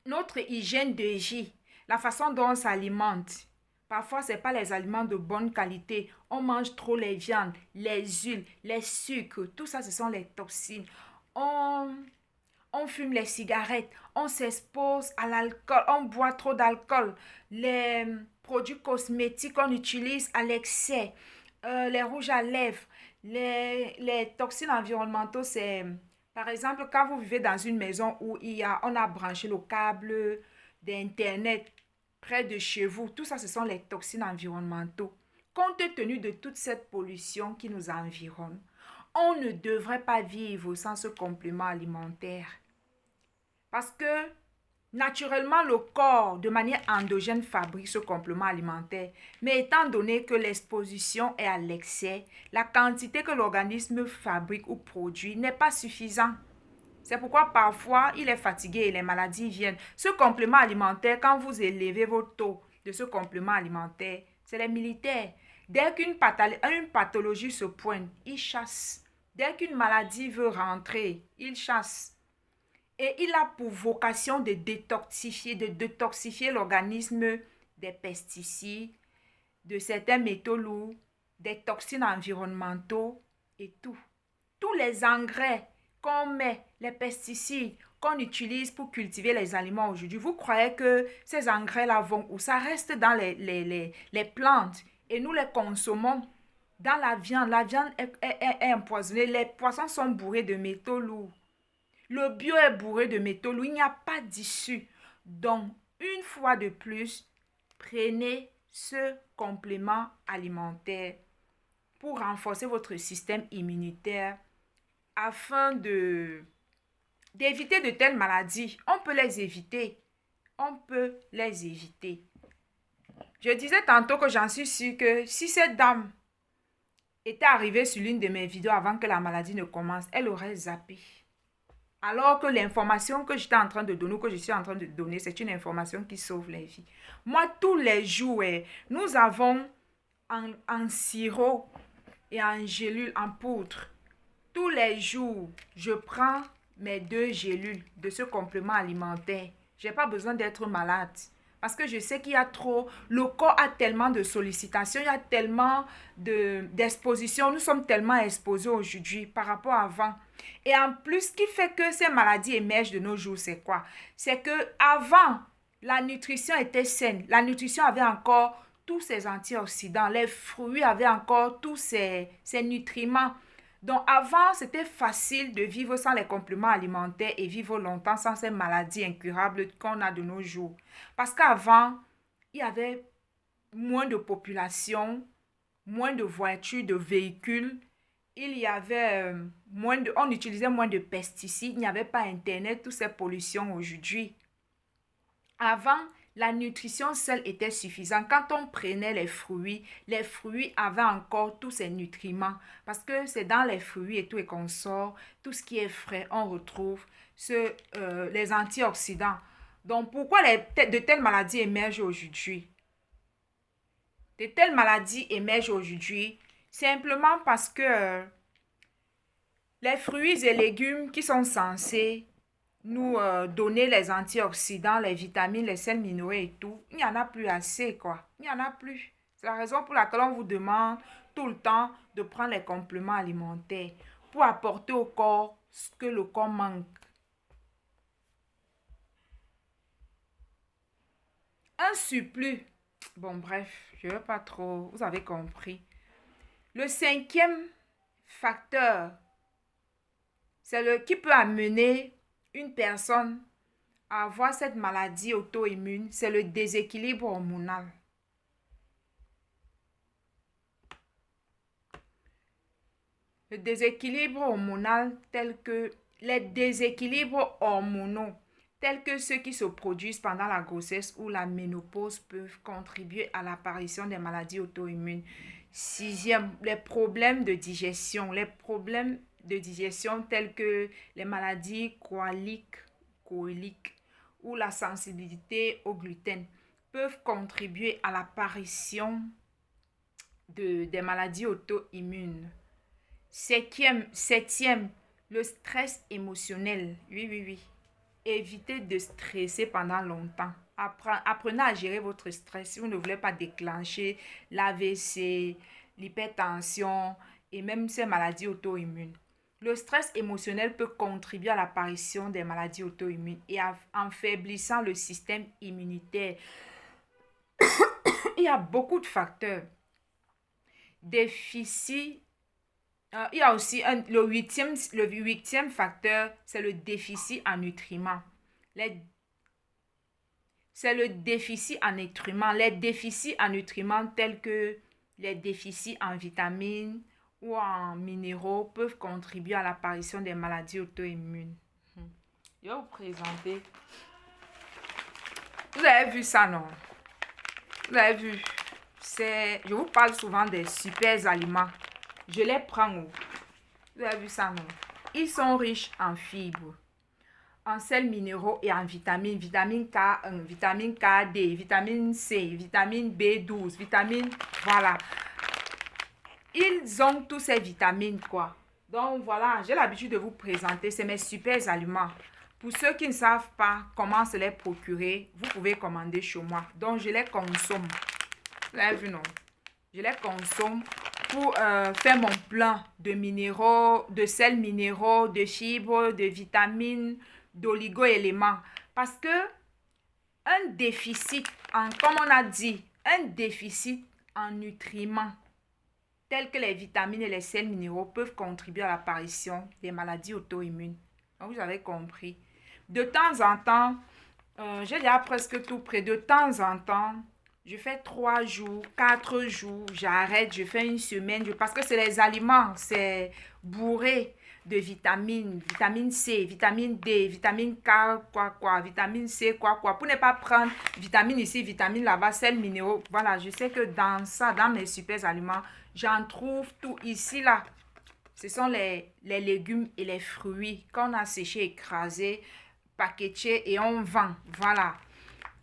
Notre hygiène de vie, la façon dont on s'alimente. Parfois, ce n'est pas les aliments de bonne qualité. On mange trop les viandes, les huiles, les sucres. Tout ça, ce sont les toxines. On fume les cigarettes. On s'expose à l'alcool. On boit trop d'alcool. Les produits cosmétiques qu'on utilise à l'excès. Les rouges à lèvres. Les toxines environnementaux, c'est... Par exemple, quand vous vivez dans une maison où on a branché le câble d'Internet près de chez vous, tout ça, ce sont les toxines environnementaux. Compte tenu de toute cette pollution qui nous environne, on ne devrait pas vivre sans ce complément alimentaire. Parce que, naturellement, le corps, de manière endogène, fabrique ce complément alimentaire. Mais étant donné que l'exposition est à l'excès, la quantité que l'organisme fabrique ou produit n'est pas suffisante. C'est pourquoi parfois, il est fatigué et les maladies viennent. Ce complément alimentaire, quand vous élevez vos taux de ce complément alimentaire, c'est les militaires. Dès qu'une pathologie se pointe, ils chassent. Dès qu'une maladie veut rentrer, ils chassent. Et il a pour vocation de détoxifier l'organisme des pesticides, de certains métaux lourds, des toxines environnementaux et tout. Tous les engrais qu'on met, les pesticides qu'on utilise pour cultiver les aliments aujourd'hui, vous croyez que ces engrais-là vont où? Ça reste dans les plantes et nous les consommons dans la viande. La viande est empoisonnée. Les poissons sont bourrés de métaux lourds. Le bio est bourré de métaux lourds. Il n'y a pas d'issue. Donc, une fois de plus, prenez ce complément alimentaire pour renforcer votre système immunitaire afin d'éviter de telles maladies. On peut les éviter. On peut les éviter. Je disais tantôt que j'en suis sûre que si cette dame était arrivée sur l'une de mes vidéos avant que la maladie ne commence, elle aurait zappé. Alors que l'information que j'étais en train de donner, que je suis en train de donner, c'est une information qui sauve les vies. Moi, tous les jours, nous avons en sirop et en gélule, en poudre. Tous les jours, je prends mes 2 gélules de ce complément alimentaire. Je n'ai pas besoin d'être malade. Parce que je sais qu'il y a trop, le corps a tellement de sollicitations, il y a tellement d'expositions. Nous sommes tellement exposés aujourd'hui par rapport à avant. Et en plus, ce qui fait que ces maladies émergent de nos jours, c'est quoi? C'est que avant, la nutrition était saine. La nutrition avait encore tous ses antioxydants. Les fruits avaient encore tous ces nutriments. Donc avant, c'était facile de vivre sans les compléments alimentaires et vivre longtemps sans ces maladies incurables qu'on a de nos jours. Parce qu'avant, il y avait moins de population, moins de voitures, de véhicules. Il y avait on utilisait moins de pesticides. Il n'y avait pas Internet, toutes ces pollutions aujourd'hui. Avant, la nutrition seule était suffisante. Quand on prenait les fruits avaient encore tous ces nutriments. Parce que c'est dans les fruits et tout et qu'on sort, tout ce qui est frais, on retrouve les antioxydants. Donc, pourquoi de telles maladies émergent aujourd'hui? De telles maladies émergent aujourd'hui simplement parce que les fruits et légumes qui sont censés nous donner les antioxydants, les vitamines, les sels minéraux et tout, il n'y en a plus assez, quoi. Il n'y en a plus. C'est la raison pour laquelle on vous demande tout le temps de prendre les compléments alimentaires pour apporter au corps ce que le corps manque. Un surplus. Bon, bref, je ne veux pas trop. Vous avez compris. Le 5e facteur, c'est qui peut amener une personne à avoir cette maladie auto-immune, c'est le déséquilibre hormonal. Le déséquilibre hormonal les déséquilibres hormonaux tels que ceux qui se produisent pendant la grossesse ou la ménopause peuvent contribuer à l'apparition des maladies auto-immunes. 6e, les problèmes de digestion. Les problèmes de digestion tels que les maladies cœliaques ou la sensibilité au gluten peuvent contribuer à l'apparition des maladies auto-immunes. 7e, le stress émotionnel. Oui. Évitez de stresser pendant longtemps. Apprenez à gérer votre stress. Si vous ne voulez pas déclencher l'AVC, l'hypertension et même ces maladies auto-immunes. Le stress émotionnel peut contribuer à l'apparition des maladies auto-immunes et en faiblissant le système immunitaire. Il y a beaucoup de facteurs. Déficit. Il y a aussi le huitième facteur, c'est le déficit en nutriments. C'est le déficit en nutriments. Les déficits en nutriments tels que les déficits en vitamines ou en minéraux peuvent contribuer à l'apparition des maladies auto-immunes. Je vais vous présenter. Vous avez vu ça, non? Vous avez vu? Je vous parle souvent des super aliments. Je les prends où? Vous avez vu ça, non? Ils sont riches en fibres, en sels minéraux et en vitamines. Vitamine K1, vitamine KD, vitamine C, vitamine B12, vitamine... Voilà. Ils ont tous ces vitamines, quoi. Donc, voilà, j'ai l'habitude de vous présenter. C'est mes super aliments. Pour ceux qui ne savent pas comment se les procurer, vous pouvez commander chez moi. Donc, je les consomme. Vous avez vu, non? Je les consomme pour faire mon plein de minéraux, de sels minéraux, de fibres, de vitamines, d'oligo-éléments. Parce que un déficit, comme on a dit, un déficit en nutriments, tels que les vitamines et les sels minéraux, peuvent contribuer à l'apparition des maladies auto-immunes. Donc, vous avez compris. De temps en temps, j'ai déjà presque tout prêt. De temps en temps, je fais 3 jours, 4 jours, j'arrête, je fais une semaine, parce que c'est les aliments, c'est bourré. de vitamines, vitamine C, vitamine D, vitamine K, vitamine C, pour ne pas prendre vitamine ici, vitamine là-bas, sels minéraux. Voilà, je sais que dans ça, dans mes super aliments, j'en trouve tout ici, là. Ce sont les légumes et les fruits qu'on a séchés, écrasés, packagés et on vend. Voilà.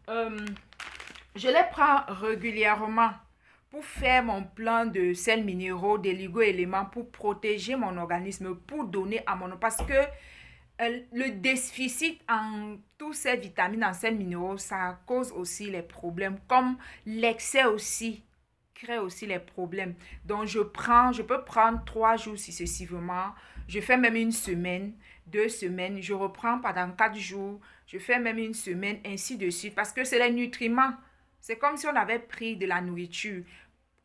Je les prends régulièrement pour faire mon plan de sels minéraux, d'oligo-éléments, pour protéger mon organisme, pour donner à mon... Parce que le déficit en tous ces vitamines, en sels minéraux, ça cause aussi les problèmes, comme l'excès aussi crée aussi les problèmes. Donc, je peux prendre 3 jours successivement. Je fais même une semaine, 2 semaines. Je reprends pendant 4 jours. Je fais même une semaine, ainsi de suite. Parce que c'est les nutriments. C'est comme si on avait pris de la nourriture.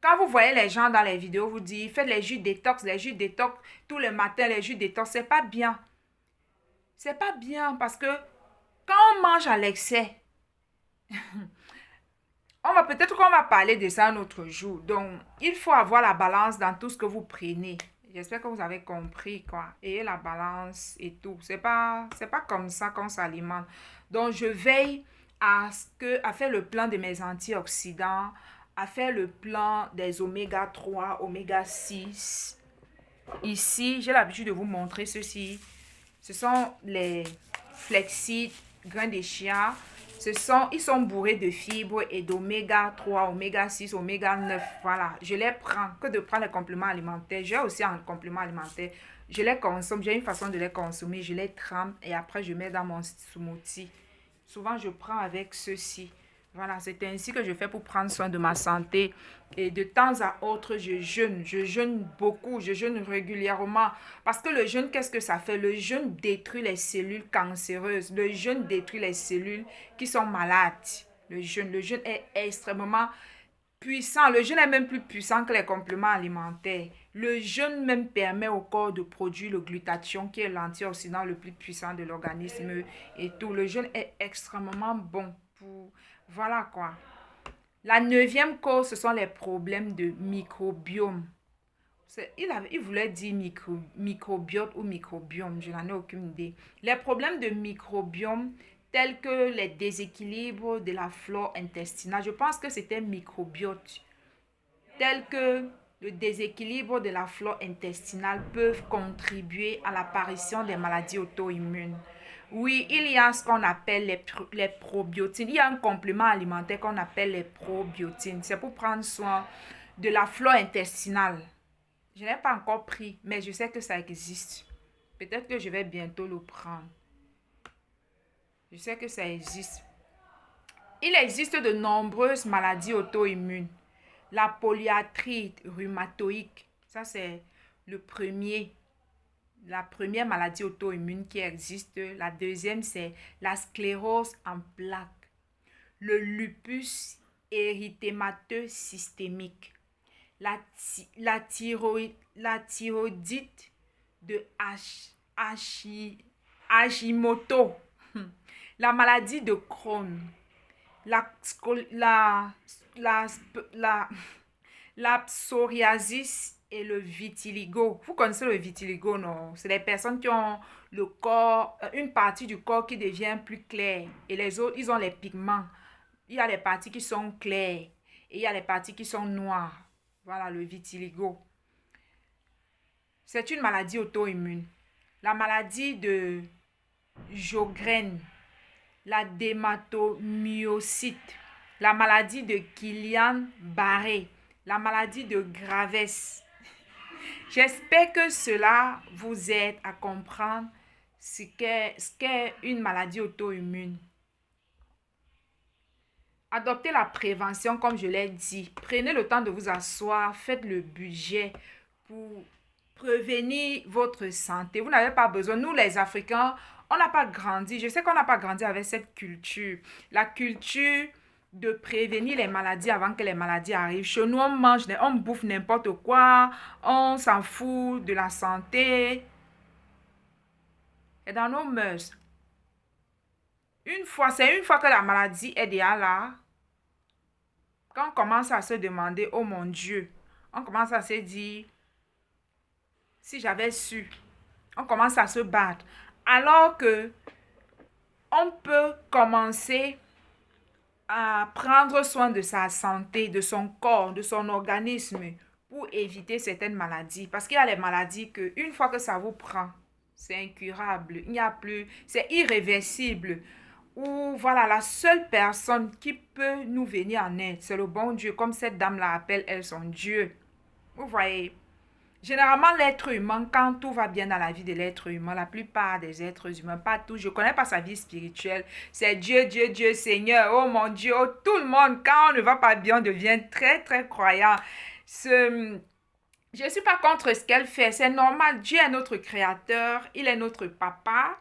Quand vous voyez les gens dans les vidéos, vous dites, faites les jus détox, tous les matins, les jus détox. C'est pas bien. C'est pas bien parce que quand on mange à l'excès, peut-être qu'on va parler de ça un autre jour. Donc, il faut avoir la balance dans tout ce que vous prenez. J'espère que vous avez compris, quoi. Et la balance et tout. C'est pas comme ça qu'on s'alimente. Donc, je veille à faire le plan de mes antioxydants, à faire le plan des oméga 3, oméga 6. Ici, j'ai l'habitude de vous montrer ceci. Ce sont les flaxseeds, grains de chia. Ils sont bourrés de fibres et d'oméga 3, oméga 6, oméga 9. Voilà, je les prends que de prendre les compléments alimentaires. J'ai aussi un complément alimentaire. Je les consomme, j'ai une façon de les consommer. Je les trempe et après je mets dans mon smoothie. Souvent, je prends avec ceci. Voilà, c'est ainsi que je fais pour prendre soin de ma santé. Et de temps à autre, je jeûne. Je jeûne beaucoup, je jeûne régulièrement. Parce que le jeûne, qu'est-ce que ça fait? Le jeûne détruit les cellules cancéreuses. Le jeûne détruit les cellules qui sont malades. Le jeûne est extrêmement puissant. Le jeûne est même plus puissant que les compléments alimentaires. Le jeûne même permet au corps de produire le glutathion, qui est l'antioxydant le plus puissant de l'organisme et tout. Le jeûne est extrêmement bon pour... Voilà quoi. La 9e cause, ce sont les problèmes de microbiome. Il voulait dire microbiote ou microbiome, je n'en ai aucune idée. Les problèmes de microbiome, tels que les déséquilibres de la flore intestinale, je pense que c'était microbiote, tels que le déséquilibre de la flore intestinale peuvent contribuer à l'apparition des maladies auto-immunes. Oui, il y a ce qu'on appelle les probiotines. Il y a un complément alimentaire qu'on appelle les probiotines. C'est pour prendre soin de la flore intestinale. Je n'ai pas encore pris, mais je sais que ça existe. Peut-être que je vais bientôt le prendre. Je sais que ça existe. Il existe de nombreuses maladies auto-immunes. La polyarthrite rhumatoïde, ça c'est la première maladie auto-immune qui existe. La deuxième, c'est la sclérose en plaques. Le lupus érythémateux systémique. La thyroïdite de Hashimoto. La maladie de Crohn. La psoriasis et le vitiligo. Vous connaissez le vitiligo, non? C'est les personnes qui ont le corps, une partie du corps qui devient plus claire. Et les autres, ils ont les pigments. Il y a les parties qui sont claires. Et il y a les parties qui sont noires. Voilà, le vitiligo. C'est une maladie auto-immune. La maladie de Sjögren. La dermatomyosite. La maladie de Guillain-Barré. La maladie de Graves. J'espère que cela vous aide à comprendre ce qu'est une maladie auto-immune. Adoptez la prévention comme je l'ai dit. Prenez le temps de vous asseoir, faites le budget pour prévenir votre santé. Vous n'avez pas besoin. Nous, les Africains, on n'a pas grandi. Je sais qu'on n'a pas grandi avec cette culture. La culture de prévenir les maladies avant que les maladies arrivent. Chez nous, on bouffe n'importe quoi. On s'en fout de la santé. Et dans nos mœurs, c'est une fois que la maladie est déjà là, quand on commence à se demander, oh mon Dieu, on commence à se dire, si j'avais su, On commence à se battre. Alors que on peut commencer à prendre soin de sa santé, de son corps, de son organisme pour éviter certaines maladies. Parce qu'il y a les maladies que une fois que ça vous prend, c'est incurable. Il n'y a plus, c'est irréversible. Ou voilà, la seule personne qui peut nous venir en aide, c'est le bon Dieu, comme cette dame la appelle, elle, son Dieu. Vous voyez, généralement, l'être humain, quand tout va bien dans la vie de l'être humain, la plupart des êtres humains, pas tous, je ne connais pas sa vie spirituelle, c'est Dieu, Dieu, Dieu, Seigneur, oh mon Dieu, oh, tout le monde, quand on ne va pas bien, on devient très, très croyant. Je ne suis pas contre ce qu'elle fait, c'est normal, Dieu est notre créateur, il est notre papa,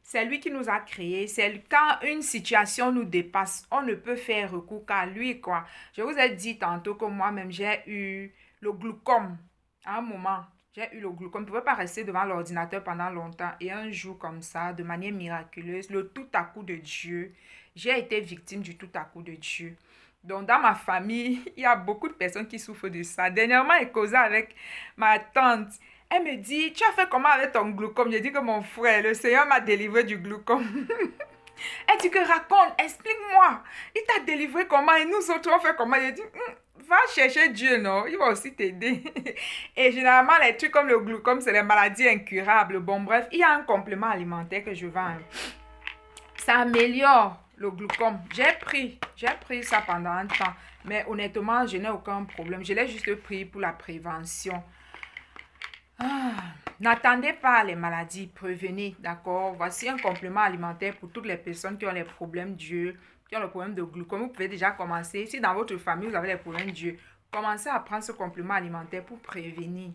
c'est lui qui nous a créés, c'est quand une situation nous dépasse, on ne peut faire recours qu'à lui, quoi. Je vous ai dit tantôt que moi-même, j'ai eu le glaucome. À un moment, j'ai eu le glaucome. Je ne pouvais pas rester devant l'ordinateur pendant longtemps. Et un jour comme ça, de manière miraculeuse, le tout à coup de Dieu, j'ai été victime du tout à coup de Dieu. Donc, dans ma famille, il y a beaucoup de personnes qui souffrent de ça. Dernièrement, j'ai causé avec ma tante. Elle me dit, tu as fait comment avec ton glaucome? J'ai dit que mon frère, le Seigneur m'a délivré du glaucome. Elle dit que raconte, explique-moi. Il t'a délivré comment et nous autres on fait comment? J'ai dit, va chercher Dieu, non? Il va aussi t'aider. Et généralement, les trucs comme le glaucome, c'est les maladies incurables. Bon, bref, il y a un complément alimentaire que je vends. Ça améliore le glaucome. J'ai pris ça pendant un temps. Mais honnêtement, je n'ai aucun problème. Je l'ai juste pris pour la prévention. N'attendez pas les maladies, prévenez, d'accord? Voici un complément alimentaire pour toutes les personnes qui ont les problèmes d'yeux, qui ont le problème de glaucome. Vous pouvez déjà commencer, si dans votre famille vous avez les problèmes d'yeux, commencez à prendre ce complément alimentaire pour prévenir.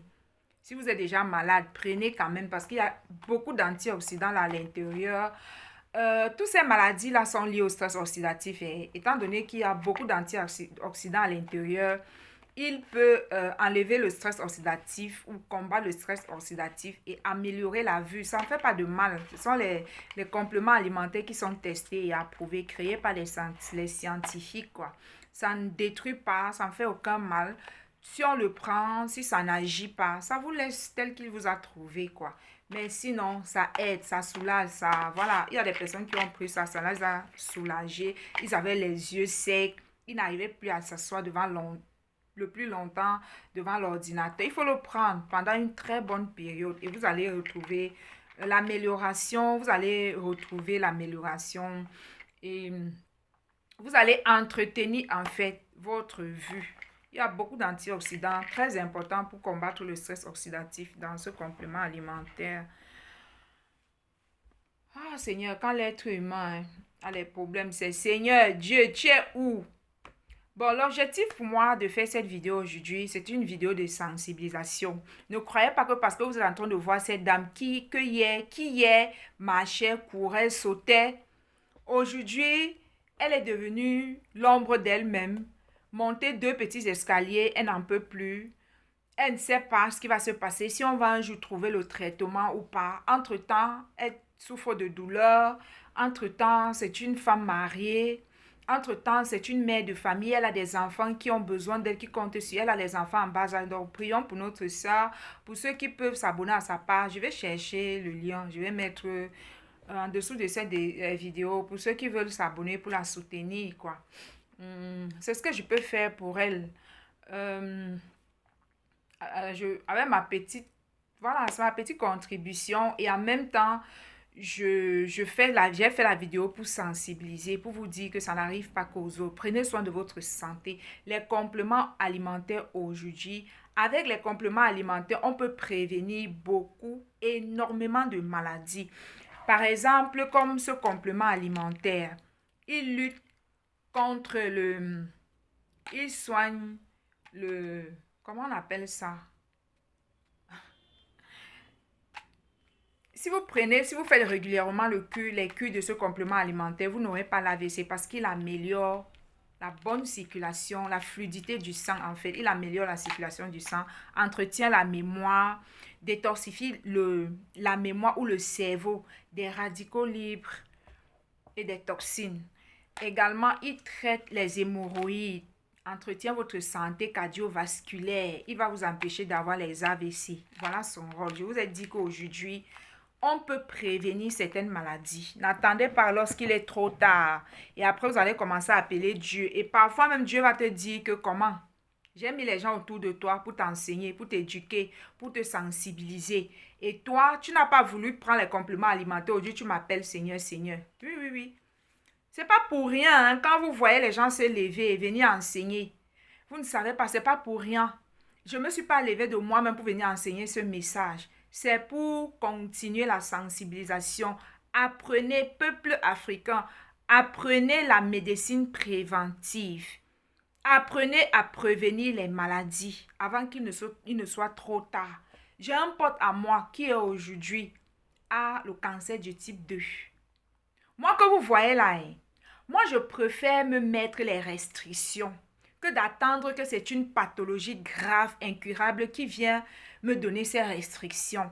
Si vous êtes déjà malade, prenez quand même parce qu'il y a beaucoup d'antioxydants là à l'intérieur. Toutes ces maladies-là sont liées au stress oxydatif. Et étant donné qu'il y a beaucoup d'antioxydants à l'intérieur, il peut enlever le stress oxydatif ou combattre le stress oxydatif et améliorer la vue. Ça ne fait pas de mal. Ce sont les compléments alimentaires qui sont testés et approuvés, créés par les scientifiques, quoi. Ça ne détruit pas, ça ne fait aucun mal. Si on le prend, si ça n'agit pas, ça vous laisse tel qu'il vous a trouvé, quoi. Mais sinon, ça aide, ça soulage, ça... Voilà, il y a des personnes qui ont pris ça, ça les a soulagés. Ils avaient les yeux secs, ils n'arrivaient plus à s'asseoir devant le plus longtemps devant l'ordinateur. Il faut le prendre pendant une très bonne période et vous allez retrouver l'amélioration, et vous allez entretenir en fait votre vue. Il y a beaucoup d'antioxydants très importants pour combattre le stress oxydatif dans ce complément alimentaire. Ah Seigneur, quand l'être humain a les problèmes, c'est Seigneur Dieu, tu es où? Bon, l'objectif pour moi de faire cette vidéo aujourd'hui, c'est une vidéo de sensibilisation. Ne croyez pas que parce que vous êtes en train de voir cette dame qui hier marchait, courait, sautait, aujourd'hui, elle est devenue l'ombre d'elle-même. Monter 2 petits escaliers, elle n'en peut plus. Elle ne sait pas ce qui va se passer, si on va un jour trouver le traitement ou pas. Entre-temps, elle souffre de douleur. Entre-temps, c'est une femme mariée. Entre-temps, c'est une mère de famille, elle a des enfants qui ont besoin d'elle, qui comptent sur elle, a les enfants en bas âge. Donc, prions pour notre soeur. Pour ceux qui peuvent s'abonner à sa page, je vais chercher le lien, je vais mettre en dessous de cette vidéo pour ceux qui veulent s'abonner pour la soutenir, quoi. C'est ce que je peux faire pour elle. Avec ma petite, voilà, c'est ma petite contribution et en même temps, j'ai fait la vidéo pour sensibiliser, pour vous dire que ça n'arrive pas qu'aux autres. Prenez soin de votre santé. Les compléments alimentaires aujourd'hui, avec les compléments alimentaires, on peut prévenir énormément de maladies. Par exemple, comme ce complément alimentaire, il lutte contre il soigne comment on appelle ça? Si vous faites régulièrement les cures de ce complément alimentaire, vous n'aurez pas l'AVC parce qu'il améliore la bonne circulation, la fluidité du sang en fait. Il améliore la circulation du sang, entretient la mémoire, détoxifie la mémoire ou le cerveau des radicaux libres et des toxines. Également, il traite les hémorroïdes entretient votre santé cardiovasculaire. Il va vous empêcher d'avoir les AVC. Voilà son rôle. Je vous ai dit qu'aujourd'hui, on peut prévenir certaines maladies. N'attendez pas lorsqu'il est trop tard. Et après, vous allez commencer à appeler Dieu. Et parfois, même Dieu va te dire que comment? J'ai mis les gens autour de toi pour t'enseigner, pour t'éduquer, pour te sensibiliser. Et toi, tu n'as pas voulu prendre les compléments alimentaires. Aujourd'hui, tu m'appelles Seigneur, Seigneur. Oui, oui, oui. C'est pas pour rien, hein, quand vous voyez les gens se lever et venir enseigner. Vous ne savez pas, c'est pas pour rien. Je ne me suis pas levée de moi-même pour venir enseigner ce message. C'est pour continuer la sensibilisation. Apprenez, peuple africain, apprenez la médecine préventive. Apprenez à prévenir les maladies avant qu'il ne soit trop tard. J'ai un pote à moi qui aujourd'hui a le cancer du type 2. Moi que vous voyez là, hein, moi je préfère me mettre les restrictions que d'attendre que c'est une pathologie grave, incurable qui vient me donner ces restrictions.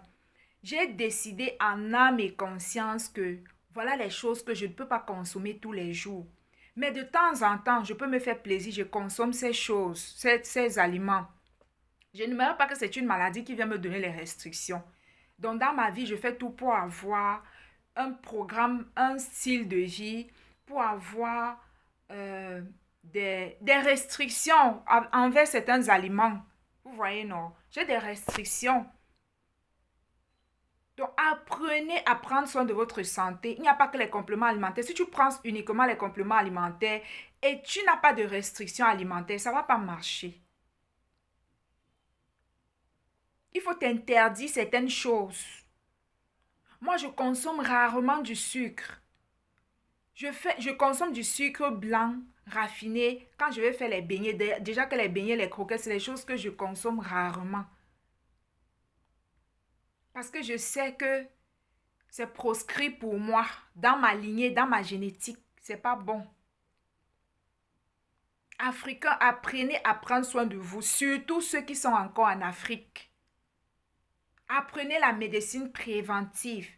J'ai décidé en âme et conscience que voilà les choses que je ne peux pas consommer tous les jours. Mais de temps en temps, je peux me faire plaisir, je consomme ces choses, ces aliments. Je ne me dis pas que c'est une maladie qui vient me donner les restrictions. Donc dans ma vie, je fais tout pour avoir un programme, un style de vie, pour avoir des restrictions envers certains aliments. Vous voyez, non? J'ai des restrictions. Donc, apprenez à prendre soin de votre santé. Il n'y a pas que les compléments alimentaires. Si tu prends uniquement les compléments alimentaires et tu n'as pas de restrictions alimentaires, ça ne va pas marcher. Il faut t'interdire certaines choses. Moi, je consomme rarement du sucre. Je consomme du sucre blanc, raffiné, quand je vais faire les beignets. Déjà que les beignets, les croquettes, c'est des choses que je consomme rarement. Parce que je sais que c'est proscrit pour moi, dans ma lignée, dans ma génétique. C'est pas bon. Africains, apprenez à prendre soin de vous, surtout ceux qui sont encore en Afrique. Apprenez la médecine préventive.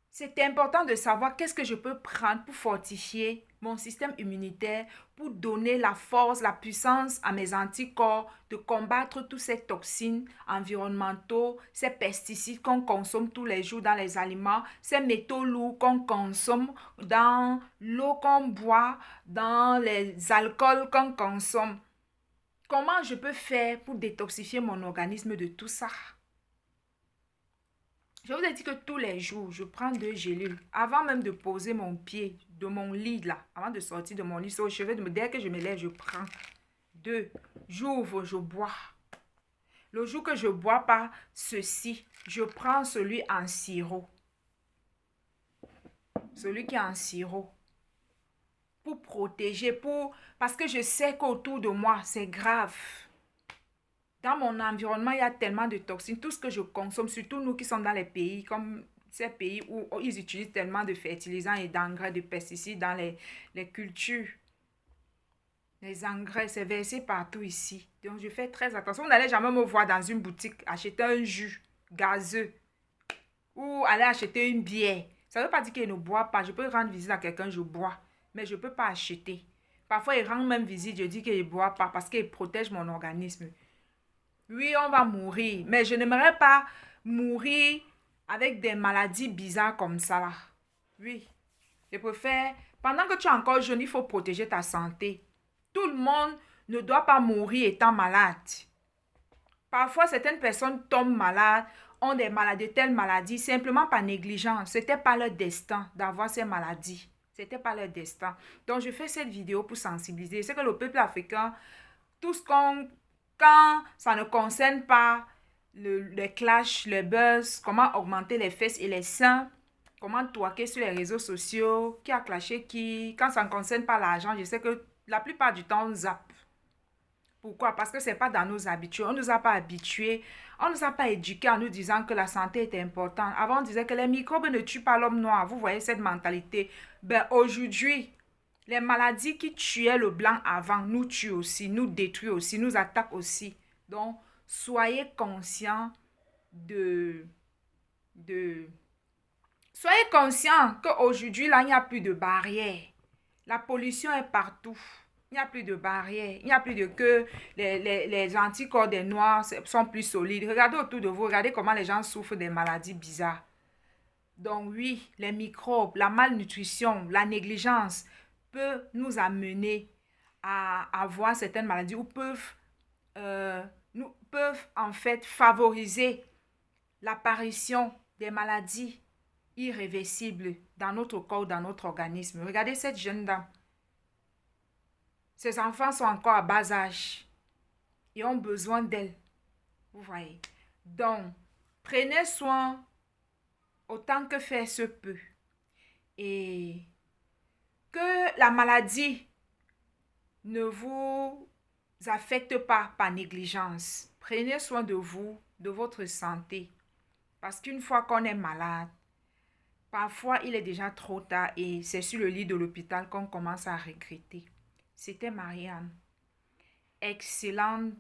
C'est important de savoir qu'est-ce que je peux prendre pour fortifier mon système immunitaire, pour donner la force, la puissance à mes anticorps de combattre toutes ces toxines environnementaux, ces pesticides qu'on consomme tous les jours dans les aliments, ces métaux lourds qu'on consomme dans l'eau qu'on boit, dans les alcools qu'on consomme. Comment je peux faire pour détoxifier mon organisme de tout ça? Je vous ai dit que tous les jours, je prends 2 gélules. Avant même de poser mon pied de mon lit là, avant de sortir de mon lit, sur le chevet, dès que je me lève, je prends 2. J'ouvre, je bois. Le jour que je ne bois pas ceci, je prends celui en sirop. Celui qui est en sirop. Pour protéger, parce que je sais qu'autour de moi, c'est grave. Dans mon environnement, il y a tellement de toxines. Tout ce que je consomme, surtout nous qui sommes dans les pays, comme ces pays où ils utilisent tellement de fertilisants et d'engrais, de pesticides dans les cultures. Les engrais, c'est versé partout ici. Donc, je fais très attention. Vous n'allez jamais me voir dans une boutique acheter un jus gazeux ou aller acheter une bière. Ça ne veut pas dire qu'il ne boit pas. Je peux rendre visite à quelqu'un, je bois. Mais je ne peux pas acheter. Parfois, il rend même visite, je dis qu'il ne boit pas parce qu'il protège mon organisme. Oui, on va mourir, mais je n'aimerais pas mourir avec des maladies bizarres comme ça là. Oui, je préfère, pendant que tu es encore jeune, il faut protéger ta santé. Tout le monde ne doit pas mourir étant malade. Parfois, certaines personnes tombent malades, ont des maladies, telles maladies, simplement par négligence. Ce n'était pas leur destin d'avoir ces maladies. Ce n'était pas leur destin. Donc, je fais cette vidéo pour sensibiliser. C'est que le peuple africain, tout ce quand ça ne concerne pas les clashs, le buzz, comment augmenter les fesses et les seins, comment twerker sur les réseaux sociaux, qui a clashé qui, quand ça ne concerne pas l'argent, je sais que la plupart du temps, on zappe. Pourquoi? Parce que ce n'est pas dans nos habitudes. On ne nous a pas habitués, on ne nous a pas éduqués en nous disant que la santé est importante. Avant, on disait que les microbes ne tuent pas l'homme noir. Vous voyez cette mentalité. Ben, aujourd'hui, les maladies qui tuaient le blanc avant nous tuent aussi, nous détruisent aussi, nous attaquent aussi. Donc, soyez conscients Soyez conscients qu'aujourd'hui, là, il n'y a plus de barrières. La pollution est partout. Il n'y a plus de barrières. Il n'y a plus de que les anticorps des Noirs sont plus solides. Regardez autour de vous. Regardez comment les gens souffrent des maladies bizarres. Donc oui, les microbes, la malnutrition, la négligence peuvent nous amener à avoir certaines maladies ou peuvent en fait favoriser l'apparition des maladies irréversibles dans notre corps, dans notre organisme. Regardez cette jeune dame. Ses enfants sont encore à bas âge et ont besoin d'elle. Vous voyez. Donc, prenez soin autant que faire se peut. Et que la maladie ne vous affecte pas par négligence. Prenez soin de vous, de votre santé. Parce qu'une fois qu'on est malade, parfois il est déjà trop tard et c'est sur le lit de l'hôpital qu'on commence à regretter. C'était Marianne. Excellente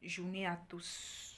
journée à tous.